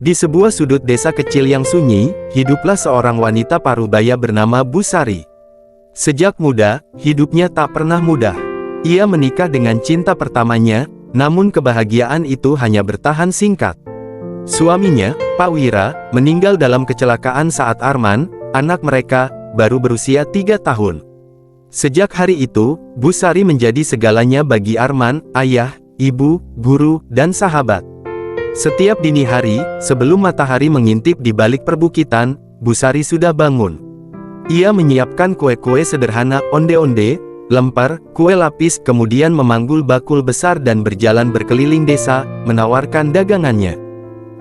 Di sebuah sudut desa kecil yang sunyi, hiduplah seorang wanita parubaya bernama Busari. Sejak muda, hidupnya tak pernah mudah. Ia menikah dengan cinta pertamanya, namun kebahagiaan itu hanya bertahan singkat. Suaminya, Pak Wira, meninggal dalam kecelakaan saat Arman, anak mereka, baru berusia 3 tahun. Sejak hari itu, Busari menjadi segalanya bagi Arman, ayah, ibu, guru, dan sahabat. Setiap dini hari, sebelum matahari mengintip di balik perbukitan, Busari sudah bangun. Ia menyiapkan kue-kue sederhana, onde-onde, lemper, kue lapis, kemudian memanggul bakul besar dan berjalan berkeliling desa, menawarkan dagangannya.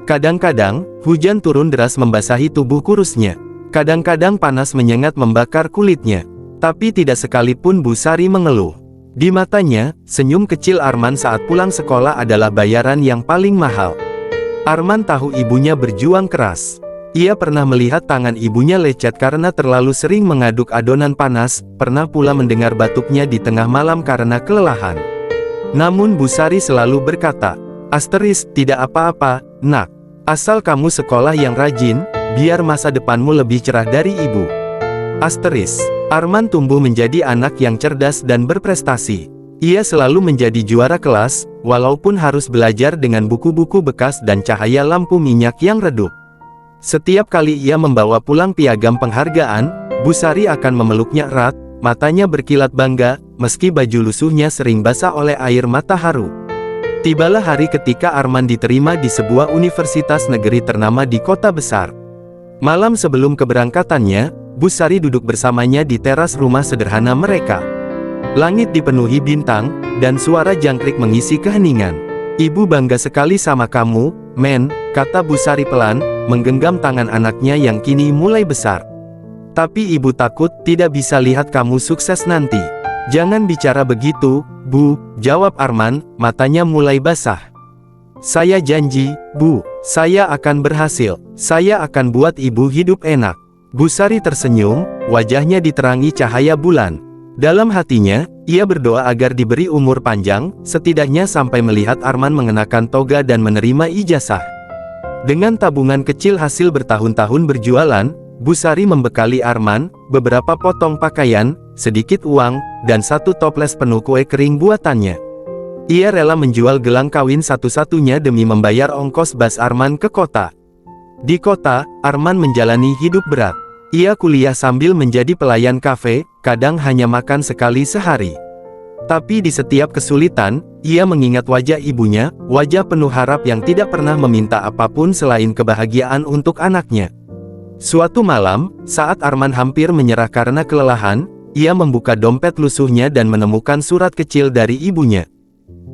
Kadang-kadang, hujan turun deras membasahi tubuh kurusnya. Kadang-kadang panas menyengat membakar kulitnya. Tapi tidak sekalipun Busari mengeluh. Di matanya, senyum kecil Arman saat pulang sekolah adalah bayaran yang paling mahal. Arman tahu ibunya berjuang keras. Ia pernah melihat tangan ibunya lecet karena terlalu sering mengaduk adonan panas, pernah pula mendengar batuknya di tengah malam karena kelelahan. Namun Busari selalu berkata, tidak apa-apa, nak. Asal kamu sekolah yang rajin, biar masa depanmu lebih cerah dari ibu. Arman tumbuh menjadi anak yang cerdas dan berprestasi. Ia selalu menjadi juara kelas, walaupun harus belajar dengan buku-buku bekas dan cahaya lampu minyak yang redup. Setiap kali ia membawa pulang piagam penghargaan, Busari akan memeluknya erat, matanya berkilat bangga, meski baju lusuhnya sering basah oleh air mata haru. Tibalah hari ketika Arman diterima di sebuah universitas negeri ternama di kota besar. Malam sebelum keberangkatannya, Busari duduk bersamanya di teras rumah sederhana mereka. Langit dipenuhi bintang, dan suara jangkrik mengisi keheningan. Ibu bangga sekali sama kamu, Men, kata Busari pelan, menggenggam tangan anaknya yang kini mulai besar. Tapi ibu takut tidak bisa lihat kamu sukses nanti. Jangan bicara begitu, Bu, jawab Arman, matanya mulai basah. Saya janji, Bu, saya akan berhasil. Saya akan buat ibu hidup enak. Busari tersenyum, wajahnya diterangi cahaya bulan. Dalam hatinya, ia berdoa agar diberi umur panjang, setidaknya sampai melihat Arman mengenakan toga dan menerima ijazah. Dengan tabungan kecil hasil bertahun-tahun berjualan, Busari membekali Arman, beberapa potong pakaian, sedikit uang, dan satu toples penuh kue kering buatannya. Ia rela menjual gelang kawin satu-satunya demi membayar ongkos bas Arman ke kota. Di kota, Arman menjalani hidup berat. Ia kuliah sambil menjadi pelayan kafe, kadang hanya makan sekali sehari. Tapi di setiap kesulitan, ia mengingat wajah ibunya, wajah penuh harap yang tidak pernah meminta apapun selain kebahagiaan untuk anaknya. Suatu malam, saat Arman hampir menyerah karena kelelahan, ia membuka dompet lusuhnya dan menemukan surat kecil dari ibunya.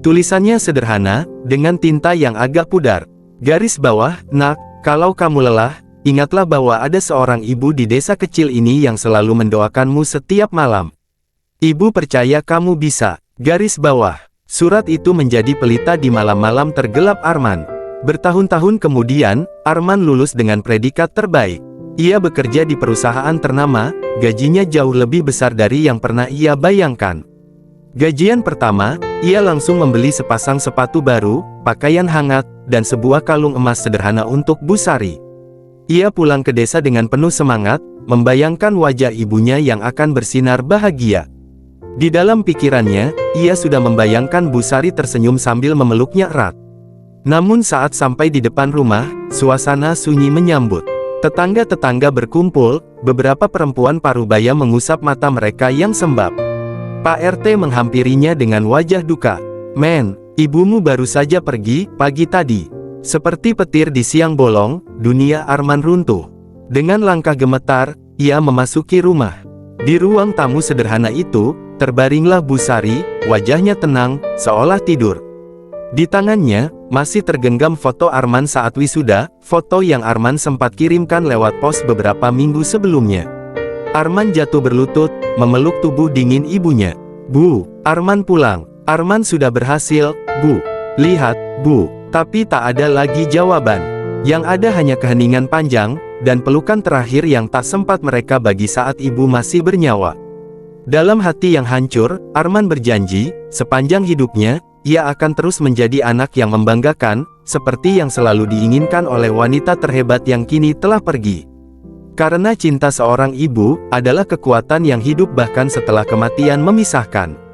Tulisannya sederhana, dengan tinta yang agak pudar. Garis bawah, nak, kalau kamu lelah, ingatlah bahwa ada seorang ibu di desa kecil ini yang selalu mendoakanmu setiap malam. Ibu percaya kamu bisa. Garis bawah. Surat itu menjadi pelita di malam-malam tergelap Arman. Bertahun-tahun kemudian, Arman lulus dengan predikat terbaik. Ia bekerja di perusahaan ternama, gajinya jauh lebih besar dari yang pernah ia bayangkan. Gajian pertama, ia langsung membeli sepasang sepatu baru, pakaian hangat, dan sebuah kalung emas sederhana untuk Busari. Ia pulang ke desa dengan penuh semangat, membayangkan wajah ibunya yang akan bersinar bahagia. Di dalam pikirannya, ia sudah membayangkan Busari tersenyum sambil memeluknya erat. Namun saat sampai di depan rumah, suasana sunyi menyambut. Tetangga-tetangga berkumpul, beberapa perempuan parubaya mengusap mata mereka yang sembab. Pak RT menghampirinya dengan wajah duka. Men, ibumu baru saja pergi, pagi tadi. Seperti petir di siang bolong, dunia Arman runtuh. Dengan langkah gemetar, ia memasuki rumah. Di ruang tamu sederhana itu, terbaringlah Busari, wajahnya tenang, seolah tidur. Di tangannya, masih tergenggam foto Arman saat wisuda, foto yang Arman sempat kirimkan lewat pos beberapa minggu sebelumnya. Arman jatuh berlutut, memeluk tubuh dingin ibunya. Bu, Arman pulang. Arman sudah berhasil, Bu. Lihat, Bu. Tapi tak ada lagi jawaban. Yang ada hanya keheningan panjang, dan pelukan terakhir yang tak sempat mereka bagi saat ibu masih bernyawa. Dalam hati yang hancur, Arman berjanji, sepanjang hidupnya, ia akan terus menjadi anak yang membanggakan, seperti yang selalu diinginkan oleh wanita terhebat yang kini telah pergi. Karena cinta seorang ibu adalah kekuatan yang hidup bahkan setelah kematian memisahkan.